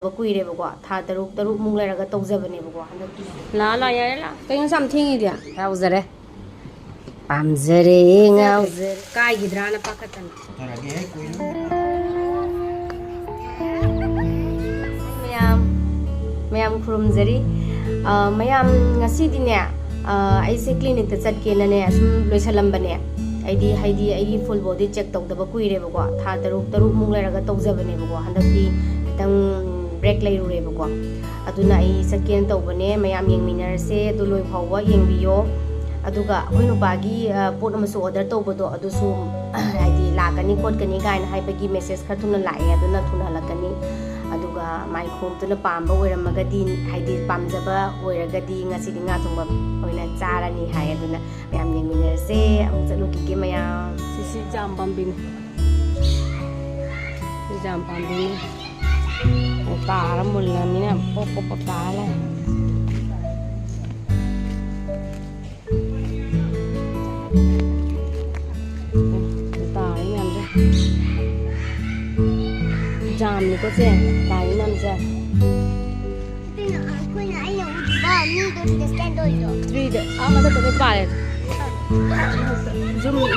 ꯀꯨꯏꯔꯦꯕꯀꯣ ꯊꯥ ꯇꯔꯨꯛꯃꯨꯛ ꯂꯩꯔꯒ ꯇꯧꯖꯕꯅꯦꯕꯀꯣ ꯍꯟꯗꯛꯇꯤ ꯂꯥ ꯌꯥꯔꯦ ꯂꯥ ꯀꯩꯅꯣ ꯌꯥꯝ ꯊꯦꯡꯉꯤꯗꯤ ꯌꯥꯎꯖꯔꯦ ꯄꯥꯝꯖꯔꯦ ꯉꯥꯎꯖꯔꯦ ꯀꯥꯏꯒꯤꯗ꯭ꯔꯥꯅ ꯄꯥꯈꯠꯇꯅ ꯃꯌꯥꯝ ꯈꯨꯔꯨꯝꯖꯔꯤ ꯃꯌꯥꯝ ꯉꯁꯤꯗꯤꯅꯦ ꯑꯩꯁꯦ ꯀ꯭ꯂꯤꯅꯤꯛꯇ ꯆꯠꯀꯦꯅꯅꯦ ꯁꯨꯝ ꯂꯣꯏꯁꯜꯂꯝꯕꯅꯦ ꯍꯥꯏꯗꯤ ꯑꯩꯒꯤ ꯐꯨꯜ ꯕꯣꯗꯤ ꯆꯦꯛ ꯇꯧꯗꯕ ꯀꯨꯏꯔꯦꯕꯀꯣ ꯊꯥ ꯇꯔꯨꯛꯃꯨꯛ ꯂꯩꯔꯒ ꯇꯧꯖꯕꯅꯦꯕꯀꯣ ꯍꯟꯗꯛꯇꯤ ꯈꯤꯇꯪ ब्रेक लेरुरेबको अदुना आई चटकेन तौबने मयाम येंगमिनरसे अदु लोय फावबा येंगबियो अदुगा अखोय नुपागी पोट अमसु ऑर्डर तौबदो अदुसु हाइदि लाकनी खोटकनी गायना हाइबगी मेसेज खर थुना लाए अदुना थुना हलकनी अदुगा माइ खोमतुना पामबा ओइरमगदी हाइदि पामजबा ओइरगदी ngasiदि nga thongba ओइना चारानी हाय अदुना मयाम येंगमिनरसे अमु चलुकिगे मयाम सिसि जाम पामबिन जाम पामबिन तारा मुल्ला मिना पप ताला तारी नाम से जाम निको से तारी नाम से थ्री दे मतलब तो पाले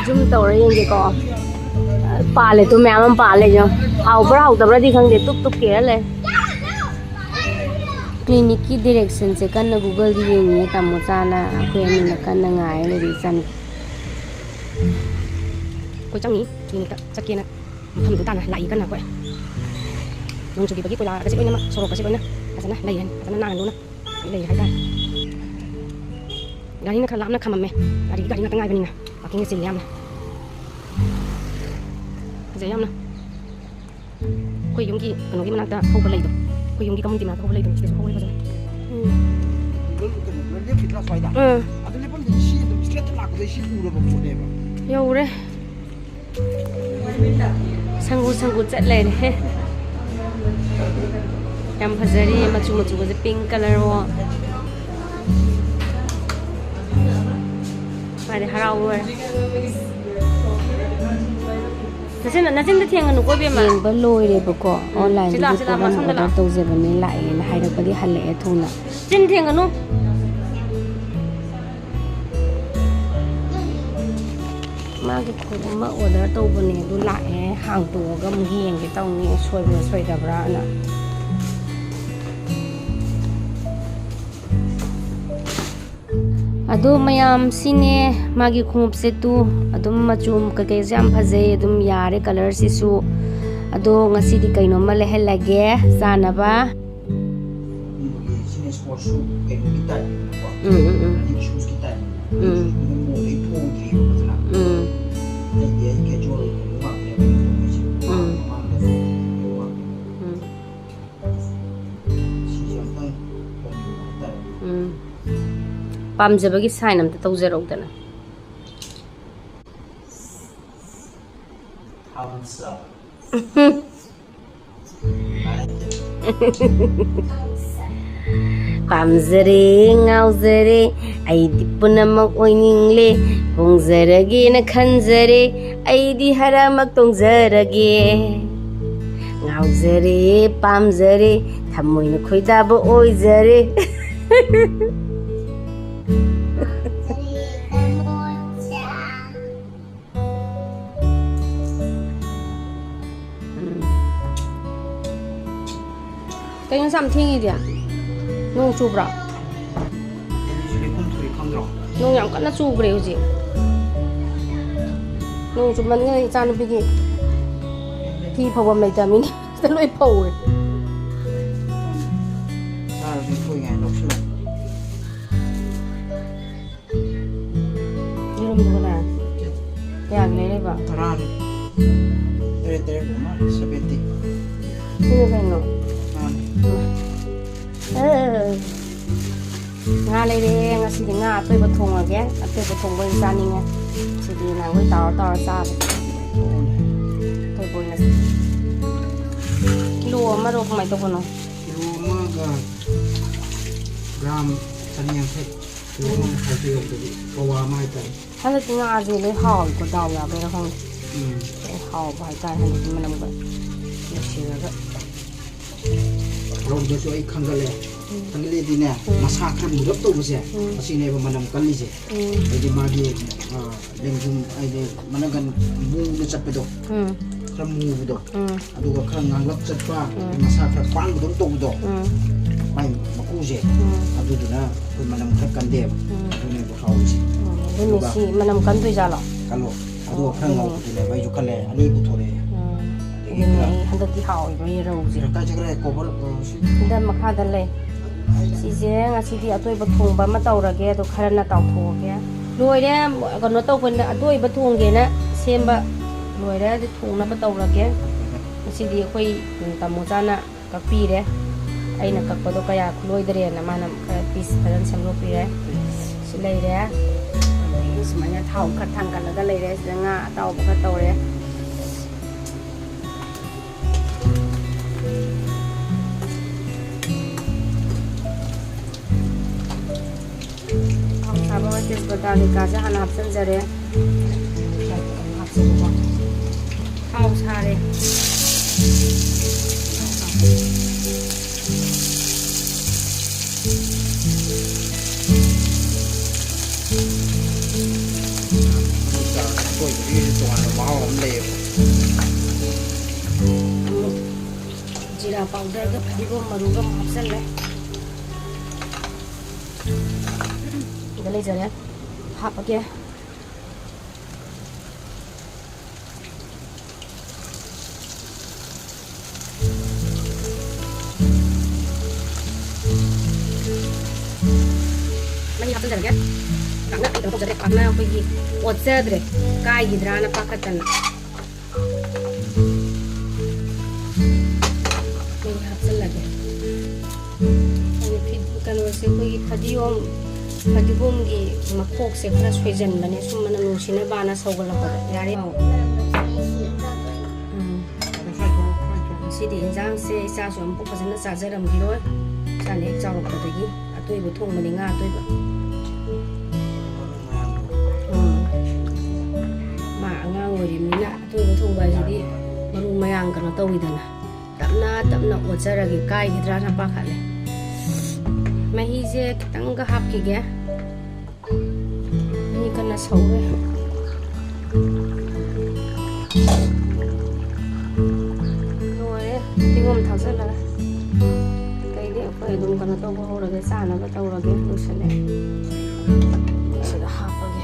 जुम तौर येंगे को पाले तो मैं हम पाले जो हाउ दी खंगे तुक के ले क्लिनिक की डायरेक्शन से कन्न गूगल दी येंगे तमो चाना अखोय अनिना कन्न ngaय ले दी सन कोई चंगी क्लिनिक चकेना हम दु ताना लाई कन्न कोय नों जुगी बगी कोला कसे ओइना सोरो कसे ओइना असना लैहन असना नांग नुना लै हाय ताय गाड़ी ना खलाम ना खममे गाड़ी ना तंगाय बनिना पार्किंग सिल याम जयam na कोई युंगी कनोगी मनाता होबा लैदो कोई युंगी कमुंगी मनाता होबा लैदो सिस होबा लैदो ले फिटला स्वाइदा अदले पण सी स्ट्रेट लाक दे सी पूरा बखोदेबा यौरे संगु चटले रे याम फजरी मचु जे पिंक कलर वो मारे हराव नचिन थेंगनु को बेमा येंबा लोइरेबको ऑनलाइन ऑर्डर तौजेबने लाएना हाइरपदि हल्ले थुना चिन थेंगनु मागे खोमा ऑर्डर तौबने दु लाए हांगतोगा मु येंगे तौनी सोइदबरा ना अदो मयाम सिने मागी खुंप से तू अदुम मचुम कके जाम फजे अदुम यारे कलर सिसु अदो ngasi कइनो म लेहलगे जानबा सिने स्पोर्ट शू केनो गिटार शूज गिटार मोले थोंगी बजना ये कैजुअल मार्क पामजबगी साइन अमता तौजरौदना पामजरे ngaujare aidi punamak oiningle hongjarage na khanjare aidi haramak tongjarage ngaujare pamjare thamoina khoidaba oijare कहीं समथिंग इदिया नों चुब्रा नों याम कन्ना चुब्रे हुजी नों चुबमन गे चानु बिगी फी फवम लैता मिन त लोय फौरे सारा फोय गाय लक्ष्मण यरम दुगना याग ले लेबा तरा रे गुमा 70 ये कइनो nga lấy đi nga xí nga tôi bật thùng rồi ghé tôi bật thùng bên gia đình xí đi là với tàu xa tôi bồi là kilo mà đâu không mày tôi còn nó kilo mà gram thân nhang thế kilo mà phải tiêu được có qua mai tay hay là nga gì lấy hòn của đầu là bây giờ không hòn vài tay hay là mình làm vậy nó xí rồi đó ꯔꯧꯗꯁꯨ ꯑꯩ ꯈꯪꯒꯠꯂꯦ ꯈꯪꯒꯠꯂꯦꯗꯤꯅꯦ ꯃꯁꯥ ꯈꯔ ꯃꯨꯔꯞ ꯇꯧꯕꯁꯦ ꯑꯁꯤꯅꯦꯕ ꯃꯅꯝ ꯀꯜꯂꯤꯁꯦ ꯍꯥꯏꯗꯤ ꯃꯥꯒꯤ ꯂꯦꯡꯖꯨꯝ ꯍꯥꯏꯗꯤ ꯃꯅꯒꯟ ꯃꯨꯅ ꯆꯠꯄꯗꯣ ꯈꯔ ꯃꯨꯕꯗꯣ ꯑꯗꯨꯒ ꯈꯔ ꯉꯥꯡꯂꯞ ꯆꯠꯄ ꯃꯁꯥ ꯈꯔ ꯄꯥꯡꯕꯗꯧ ꯇꯧꯕꯗꯣ ꯃꯥꯏ ꯃꯀꯨꯁꯦ ꯑꯗꯨꯗꯨꯅ ꯑꯩꯈꯣꯏ ꯃꯅꯝ ꯈꯔ ꯀꯟꯗꯦꯕ ꯑꯗꯨꯅꯦꯕ ꯍꯥꯎꯔꯤꯁꯦ ꯑꯗꯨꯅꯤ ꯁꯤ ꯃꯅꯝ ꯀꯟꯗꯣꯏꯖꯥꯠꯂꯣ ꯀꯜꯂꯣ ꯑꯗꯨꯒ ꯈꯔ ꯉꯧꯕꯗꯨꯅꯦꯕ ꯑꯩꯁꯨ ꯈꯜꯂꯦ ꯑꯅꯤ ꯄꯨꯊꯣꯔꯛꯑꯦ ꯑꯗꯨꯅꯦ ꯑꯩ ꯍꯟꯗꯛꯇꯤ ꯍꯥꯎꯏꯕ ꯔꯧꯁꯦ ꯀꯥꯏ ꯆꯠꯈ꯭ꯔꯦ ꯀꯣꯕꯔ ꯁꯤꯗ ꯃꯈꯥꯗ ꯂꯩ ꯁꯤꯁꯦ ꯉꯁꯤꯗꯤ ꯑꯇꯣꯏꯕ ꯊꯣꯡꯕ ꯑꯃ ꯇꯧꯔꯒꯦ ꯑꯗꯣ ꯈꯔꯅ ꯇꯥꯎꯊꯣꯛꯑꯒꯦ ꯂꯣꯏꯔꯦ ꯀꯩꯅꯣ ꯇꯧꯕꯅ ꯑꯇꯣꯏꯕ ꯊꯣꯡꯒꯦꯅ ꯁꯦꯝꯕ ꯂꯣꯏꯔꯦ ꯑꯗꯨ ꯊꯣꯡꯅꯕ ꯇꯧꯔꯒꯦ ꯉꯁꯤꯗꯤ ꯑꯩꯈꯣꯏ ꯇꯥꯃꯣꯆꯥꯅ ꯀꯛꯄꯤꯔꯦ ꯑꯩꯅ ꯀꯛꯄꯗꯣ ꯀꯌꯥ ꯈꯨꯂꯣꯏꯗ꯭ꯔꯦꯅ ꯃꯥꯅ ꯈꯔ ꯄꯤꯁ ꯐꯖꯅ ꯁꯦꯝꯗꯣꯛꯄꯤꯔꯦ ꯁꯤ ꯂꯩꯔꯦ ꯑꯗꯒꯤ ꯁꯨꯃꯥꯏꯅ ꯊꯥꯎ ꯈꯔ ꯊꯥꯡꯒꯠꯂꯒ ꯂꯩꯔꯦ ꯁꯤꯗ ꯉꯥ ꯑꯇꯥꯎꯕ ꯈꯔ ꯇꯧꯔꯦ ꯊꯥꯎ ꯁꯥꯕ ꯇꯦꯖꯄꯇꯥ ꯀꯩꯀꯥꯁꯦ ꯍꯥꯟꯅ ꯍꯥꯞꯆꯤꯟꯖꯔꯦ ꯊꯥꯎ ꯁꯥꯔꯦ ꯇꯣꯉꯥꯟꯕ ꯃꯍꯥꯎ ꯑꯃ ꯂꯩꯌꯦꯕ ꯖꯤꯔꯥ ꯄꯥꯎꯗꯔꯒ ꯐꯗꯤꯒꯣꯝ ꯃꯔꯨꯒ ꯑꯃꯨꯛ ꯍꯥꯞꯆꯜꯂꯦ ꯁꯤꯗ ꯂꯩꯖꯔꯦ ꯍꯥꯞꯄꯒꯦ ꯃꯍꯤ ꯍꯥꯞꯆꯤꯟꯖꯔꯒꯦ ꯉꯥꯛꯅ ꯀꯩꯅꯣ ꯇꯧꯖꯔꯦ ꯄꯥꯛꯅ ꯑꯩꯈꯣꯏꯒꯤ ꯑꯣꯠꯆꯗ꯭ꯔꯦ ꯀꯥꯏꯈꯤꯗ꯭ꯔꯥꯅ ꯄꯥꯈꯠꯇꯅ ꯃꯍꯤ ꯍꯥꯞꯆꯤꯜꯂꯒꯦ ꯀꯩꯅꯣꯁꯦ ꯑꯩꯈꯣꯏꯒꯤ ꯐꯗꯤꯒꯣꯝꯒꯤ ꯃꯈꯣꯛꯁꯦ ꯈꯔ ꯁꯣꯏꯖꯟꯕꯅꯦ ꯁꯨꯝ ꯃꯅꯝ ꯅꯨꯡꯁꯤꯅꯕꯅ ꯁꯧꯒꯠꯂꯛꯄꯗ ꯌꯥꯔꯦ ꯁꯤꯗꯤ ꯏꯟꯖꯥꯡꯁꯦ ꯏꯆꯥꯁꯨ ꯑꯃꯨꯛ ꯐꯖꯅ ꯆꯥꯖꯔꯝꯈꯤꯔꯣꯏ ꯏꯆꯥꯅ ꯍꯦꯛ ꯆꯥꯎꯔꯛꯄꯗꯒꯤ ꯑꯇꯣꯏꯕ ꯊꯣꯡꯕꯅꯤ ꯉꯥ ꯑꯇꯣꯏꯕ ꯃꯥ ꯑꯉꯥꯡ ꯑꯣꯏꯔꯤꯕꯅꯤꯅ ꯑꯇꯣꯏꯕ ꯊꯣꯡꯕ ꯍꯥꯏꯁꯤꯗꯤ ꯃꯔꯨ ꯃꯌꯥꯡ ꯀꯩꯅꯣ ꯇꯧꯋꯤꯗꯅ ꯇꯞꯅ ꯇꯞꯅ ꯑꯣꯠꯆꯔꯒꯦ ꯀꯥꯏꯒꯤꯗ꯭ꯔꯥꯅ ꯄꯥꯈꯠꯂꯦ ꯃꯍꯤꯁꯦ ꯈꯤꯇꯪꯒ ꯍꯥꯞꯈꯤꯒꯦ ꯃꯍꯤ ꯀꯟꯅ ꯁꯧꯔꯦ ꯂꯣꯏꯔꯦ ꯐꯗꯤꯒꯣꯝ ꯊꯥꯛꯆꯜꯂꯒ ꯀꯩꯗꯤ ꯑꯩꯈꯣꯏ ꯑꯗꯨꯝ ꯀꯩꯅꯣ ꯇꯧꯕ ꯍꯧꯔꯒꯦ ꯆꯥꯅꯕ ꯇꯧꯔꯒꯦ ꯂꯣꯏꯁꯤꯜꯂꯦ ꯁꯤꯗ ꯍꯥꯞꯄꯒꯦ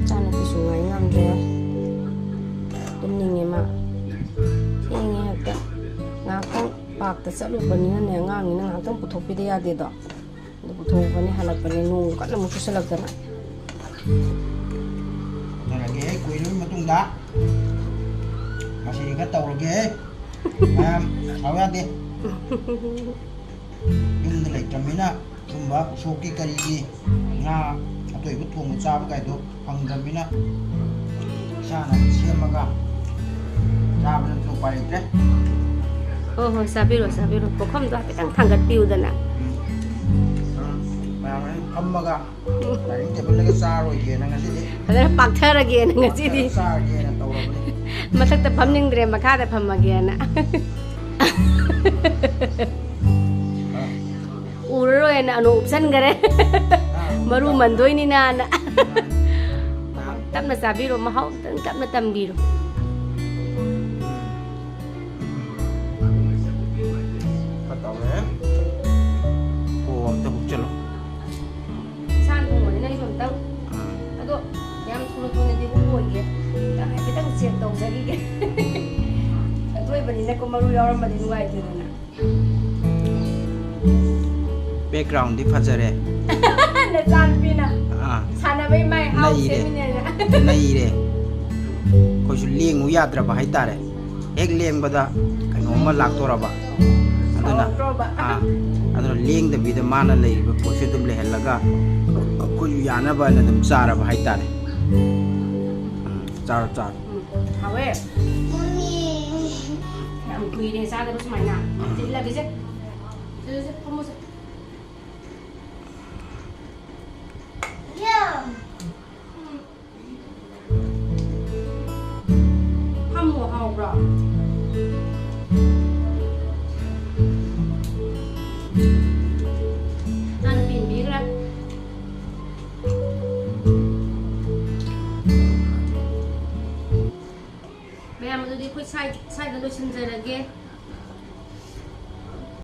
ꯏꯆꯥꯅꯨꯄꯤꯁꯨ ꯉꯥꯏ ꯉꯝꯗ꯭ꯔꯦ ꯇꯨꯝꯅꯤꯡꯉꯦ ꯃꯥ ꯊꯦꯡꯉꯦ ꯍꯦꯛꯇ ꯉꯥꯏꯍꯥꯛꯇꯪ ꯄꯥꯛꯇ ꯆꯠꯂꯨꯕꯅꯤꯅꯅꯦ ꯑꯉꯥꯡꯅꯤꯅ ꯉꯥꯏꯍꯥꯛꯇꯪ ꯄꯨꯊꯣꯛꯄꯤꯗ ꯌꯥꯗꯦꯗꯣ ꯑꯗꯨ ꯄꯨꯊꯣꯛꯄꯅꯦ ꯍꯜꯂꯛꯄꯅꯦ ꯅꯣꯡ ꯀꯟꯅ ꯑꯃꯨꯛ ꯆꯨꯁꯜꯂꯛꯇꯅ ꯇꯧꯔꯒꯦ ꯀꯨꯏꯔꯕ ꯃꯇꯨꯡꯗ ꯉꯁꯤ ꯈꯔ ꯇꯧꯔꯒꯦ ꯃꯌꯥꯝ ꯁꯥꯎ ꯌꯥꯗꯦ ꯌꯨꯝꯗ ꯂꯩꯇ꯭ꯔꯕꯅꯤꯅ ꯁꯨꯝꯕ ꯎꯁꯣꯞꯀꯤ ꯀꯔꯤꯒꯤ ꯉꯥ ꯑꯇꯣꯏꯕ ꯊꯣꯡꯕ ꯆꯥꯕ ꯀꯥꯏꯗꯣ ꯐꯪꯗ꯭ꯔꯕꯅꯤ나 ꯏꯁꯥꯅ ꯁꯦꯝꯃꯒ ꯆꯥꯕꯅꯁꯨ ꯎꯄꯥꯏ ꯂꯩꯇ꯭ꯔꯦ ꯍꯣꯏ ꯆꯥꯕꯤꯔꯣ ꯆꯥꯕꯤꯔꯣ ꯄꯨꯈꯝꯗꯣ ꯍꯥꯏꯐꯦꯠꯇꯪ ꯊꯥꯡꯒꯠꯄꯤꯌꯨꯗꯅ ꯃꯌꯥꯝ ꯐꯝꯃꯒ ꯗꯥꯏꯅꯤꯡ ꯇꯦꯕꯜꯗꯒ ꯆꯥꯔꯣꯏꯒꯦꯅ ꯉꯁꯤꯗꯤ ꯐꯖꯅ ꯄꯥꯛꯊꯔꯒꯦꯅ ꯉꯁꯤꯗꯤ ꯆꯥꯔꯒꯦꯅ ꯇꯧꯔꯕꯅꯤ ꯃꯊꯛꯇ ꯐꯝꯅꯤꯡꯗ꯭ꯔꯦ ꯃꯈꯥꯗ ꯐꯝꯃꯒꯦꯅ ꯎꯔꯔꯣꯏꯅ ꯑꯅꯣ ꯎꯞꯁꯟꯈꯔꯦ ꯃꯔꯨ ꯃꯟꯗꯣꯏꯅꯤꯅ ꯇꯞꯅ ꯆꯥꯕꯤꯔꯣ ꯃꯍꯥꯎ ꯇꯞꯅ ꯇꯝꯕꯤꯔꯣ ꯇꯧꯔꯦ ꯑꯣ ꯑꯝꯇ ꯍꯨꯛꯆꯜꯂꯣ ꯏꯁꯥꯅ ꯊꯣꯡꯕꯅꯤꯅ ꯑꯩꯁꯨ ꯑꯝꯇꯪ ꯑꯗꯣ ꯌꯥꯝ ꯊꯨꯅꯗꯤ ꯍꯨꯛꯑꯣꯏꯒꯦ ꯍꯥꯏꯐꯦꯠꯇꯪ ꯆꯦꯛ ꯇꯧꯖꯈꯤꯒꯦ ꯑꯇꯣꯏꯕꯅꯤꯅꯀꯣ ꯃꯔꯨ ꯌꯥꯎꯔꯝꯕꯗꯤ ꯅꯨꯡꯉꯥꯏꯇꯦꯗꯅ ꯕꯦꯛꯒ꯭ꯔꯥꯎꯟꯗꯤ ꯐꯖꯔꯦ ꯅꯆꯥꯅꯨꯄꯤꯅ ꯁꯥꯟꯅꯕꯩ ꯃꯥꯏ ꯍꯥꯎ ꯁꯦꯝꯃꯤꯅꯦꯅ ꯅꯩꯔꯦ ꯑꯩꯈꯣꯏꯁꯨ ꯂꯦꯡꯉꯨ ꯌꯥꯗ꯭ꯔꯕ ꯍꯥꯏꯇꯥꯔꯦ ꯍꯦꯛ ꯂꯦꯡꯕꯗ ꯀꯩꯅꯣꯝꯃ ꯂꯥꯛꯇꯣꯔꯕ ꯑꯗꯨꯅ ꯂꯦꯡꯗꯕꯤꯗ ꯃꯥꯅ ꯂꯩꯔꯤꯕ ꯄꯣꯠꯁꯦ ꯑꯗꯨꯝ ꯂꯩꯍꯜꯂꯒ ꯑꯩꯈꯣꯏꯁꯨ ꯌꯥꯅꯕꯅ ꯑꯗꯨꯝ ꯆꯥꯔꯕ ꯍꯥꯏꯇꯥꯔꯦ ꯆꯥꯔꯣ ꯆꯥꯔꯣ ꯍꯥꯎꯋꯦ ꯌꯥꯝ ꯀꯨꯏꯔꯦ ꯆꯥꯗꯕ ꯁꯨꯃꯥꯏꯅ ꯆꯤꯜꯂꯒꯦꯁꯦ ꯐꯝꯃꯣꯁꯦ ꯐꯝꯃꯣ ꯍꯥꯎꯕ꯭ꯔꯣ ꯅꯪ ꯄꯤꯟꯕꯤꯈ꯭ꯔꯦ ꯃꯌꯥꯝ ꯑꯗꯨꯗꯤ ꯑꯩꯈꯣꯏ ꯁꯥꯏꯗ ꯂꯣꯏꯁꯤꯟꯖꯔꯒꯦ